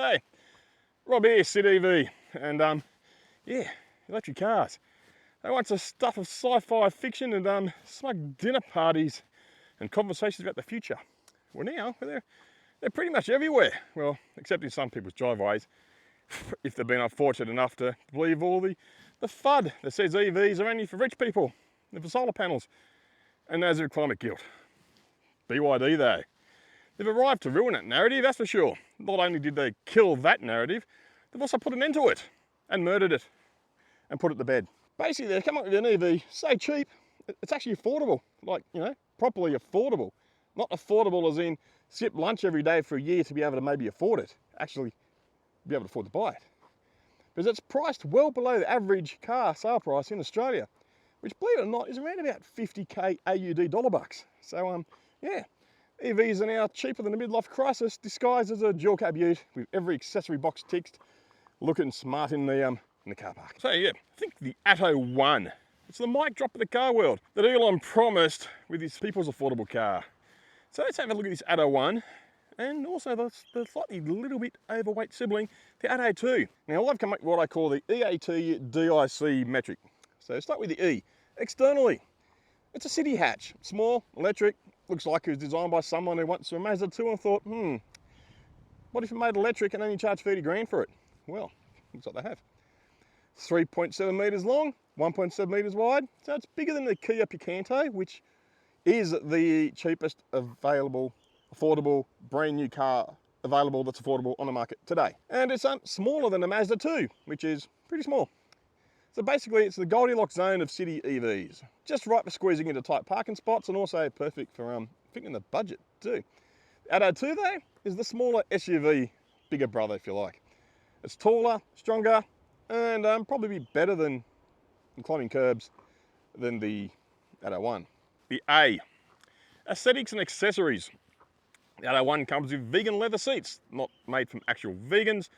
G'day, Rob here, SydneyEV, and yeah, electric cars. They want the stuff of sci-fi fiction and smug dinner parties and conversations about the future. Well, now they're pretty much everywhere. Well, except in some people's driveways, if they've been unfortunate enough to believe all the FUD that says EVs are only for rich people and for solar panels, and those are climate guilt. BYD though, they've arrived to ruin that narrative, that's for sure. Not only did they kill that narrative, they've also put an end to it and murdered it and put it to bed. Basically, they've come up with an EV so cheap, it's actually affordable. Like, you know, properly affordable. Not affordable as in skip lunch every day for a year to be able to maybe afford it. Actually, be able to afford to buy it. Because it's priced well below the average car sale price in Australia, which, believe it or not, is around about 50k AUD dollar bucks. So, yeah, EVs are now cheaper than a midlife crisis, disguised as a dual cab ute with every accessory box ticked, looking smart in the car park. So yeah, I think the Atto 1. It's the mic drop of the car world that Elon promised with his people's affordable car. So let's have a look at this Atto 1 and also the slightly little bit overweight sibling, the Atto 2. Now I've come up with what I call the EAT DIC metric. So start with the E. Externally, it's a city hatch, small, electric, looks like it was designed by someone who went to a Mazda 2 and thought, what if you made electric and only charged 30 grand for it? Well, looks like they have. 3.7 metres long, 1.7 metres wide, so it's bigger than the Kia Picanto, which is the cheapest available, affordable, brand new car available that's affordable on the market today. And it's smaller than the Mazda 2, which is pretty small. So basically it's the Goldilocks zone of city EVs. Just right for squeezing into tight parking spots and also perfect for fitting in the budget too. Atto 2 though is the smaller SUV, bigger brother if you like. It's taller, stronger, and probably be better than climbing curbs than the Atto 1. The A, aesthetics and accessories. The Atto 1 comes with vegan leather seats, not made from actual vegans,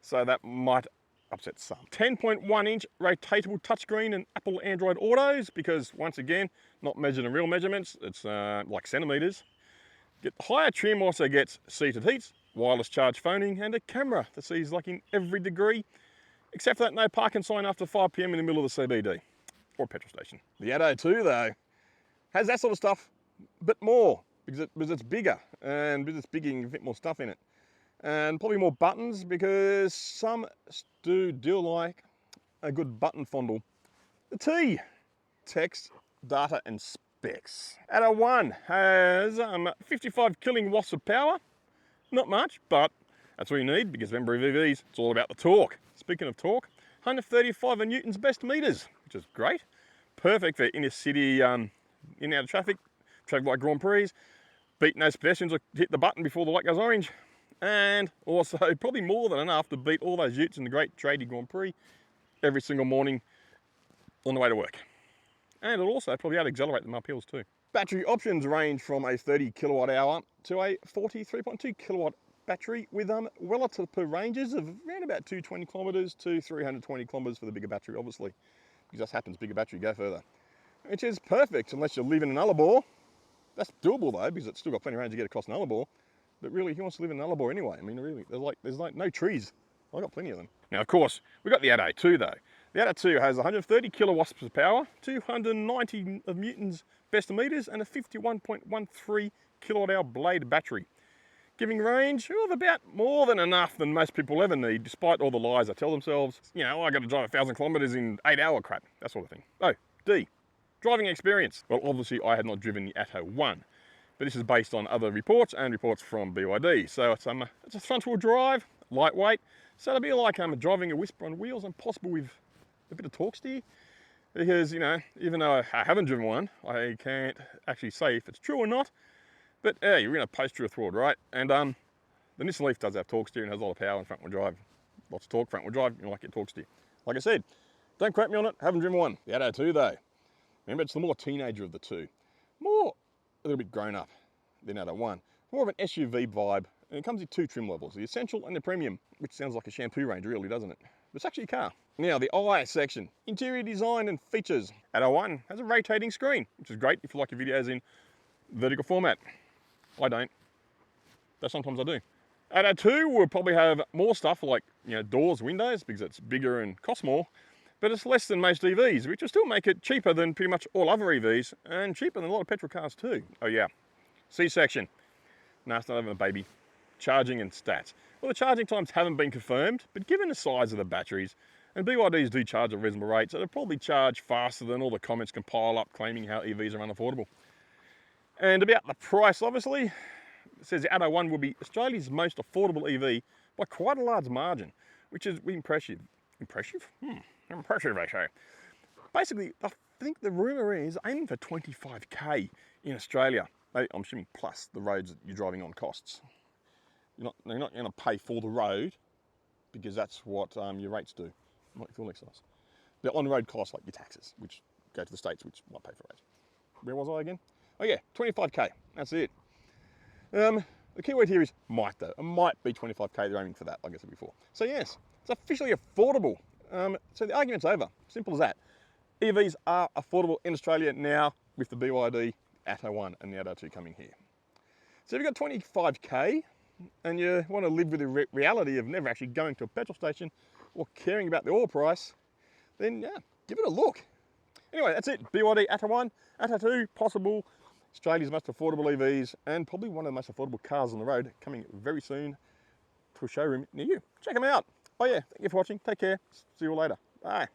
so that might upset some. 10.1 inch rotatable touchscreen and Apple Android Autos, because once again, not measured in real measurements, it's like centimeters. Higher trim also gets seated heats, wireless charge phoning, and a camera that sees like in every degree, except for that no parking sign after 5 PM in the middle of the CBD or a petrol station. The Atto 2 though has that sort of stuff, but more, because it's bigger, and because it's bigger you can fit more stuff in it. And probably more buttons, because some do like a good button fondle. The T, text, data and specs. Atto 1 has 55 kilowatts of power. Not much, but that's what you need, because remember EVs, it's all about the torque. Speaking of torque, 135 Newton's best meters, which is great. Perfect for inner city, in and out of traffic like Grand Prix, beating those pedestrians or hit the button before the light goes orange. And also probably more than enough to beat all those utes in the great tradie Grand Prix every single morning on the way to work. And it'll also probably out-accelerate them up hills too. Battery options range from a 30 kilowatt hour to a 43.2 kilowatt battery with relative ranges of around about 220 kilometres to 320 kilometres for the bigger battery, obviously. It just happens bigger battery go further. Which is perfect unless you live in an Nullarbor. That's doable though, because it's still got plenty of range to get across Nullarbor. But really, who wants to live in Nullarbor anyway? I mean, really, there's like no trees. I've got plenty of them. Now, of course, we've got the Atto 2 though. The Atto 2 has 130 kilowatts of power, 290 of Newton's best meters, and a 51.13 kilowatt hour blade battery, giving range of about more than enough than most people ever need, despite all the lies they tell themselves. You know, I got to drive 1,000 kilometers in 8 hour crap, that sort of thing. Oh, D, driving experience. Well, obviously I had not driven the Atto 1. But this is based on other reports and reports from BYD. So it's a front-wheel drive, lightweight. So it'll be like driving a Whisper on wheels, and possible with a bit of torque steer. Because, you know, even though I haven't driven one, I can't actually say if it's true or not. But yeah, you're in a post-truth world, right? And the Nissan Leaf does have torque steer and has a lot of power and front-wheel drive. Lots of torque, front-wheel drive, you like your torque steer. Like I said, don't quote me on it, haven't driven one. The Atto 2 though, remember it's the more teenager of the two. A little bit grown up than Atto 1. More of an SUV vibe, and it comes in 2 trim levels, the Essential and the Premium, which sounds like a shampoo range really, doesn't it? But it's actually a car. Now the I section, interior design and features. Atto 1 has a rotating screen, which is great if you like your videos in vertical format. I don't, though sometimes I do. Atto 2 will probably have more stuff like, doors, windows, because it's bigger and costs more, but it's less than most EVs, which will still make it cheaper than pretty much all other EVs, and cheaper than a lot of petrol cars too. Oh yeah, C-section. No, it's not even a baby. Charging and stats. Well, the charging times haven't been confirmed, but given the size of the batteries, and BYDs do charge at reasonable rates, so they'll probably charge faster than all the comments can pile up claiming how EVs are unaffordable. And about the price, obviously, it says the Atto 1 will be Australia's most affordable EV by quite a large margin, which is impressive. Impressive? Impressive, they say. Basically, I think the rumour is aiming for 25k in Australia. I'm assuming plus the roads that you're driving on costs. You're not going to pay for the road because that's what your rates do, not your fuel excise. The on-road costs, like your taxes, which go to the states, which might pay for rates. Where was I again? Oh yeah, 25k. That's it. The key word here is might, though. It might be 25k. They're aiming for that, like I said before. So yes, it's officially affordable. So the argument's over. Simple as that. EVs are affordable in Australia now with the BYD Atto 1 and the Atto 2 coming here. So if you've got 25k and you want to live with the reality of never actually going to a petrol station or caring about the oil price, then yeah, give it a look. Anyway, that's it. BYD Atto 1, Atto 2, possible Australia's most affordable EVs and probably one of the most affordable cars on the road, coming very soon to a showroom near you. Check them out. Oh yeah, thank you for watching. Take care. See you all later. Bye.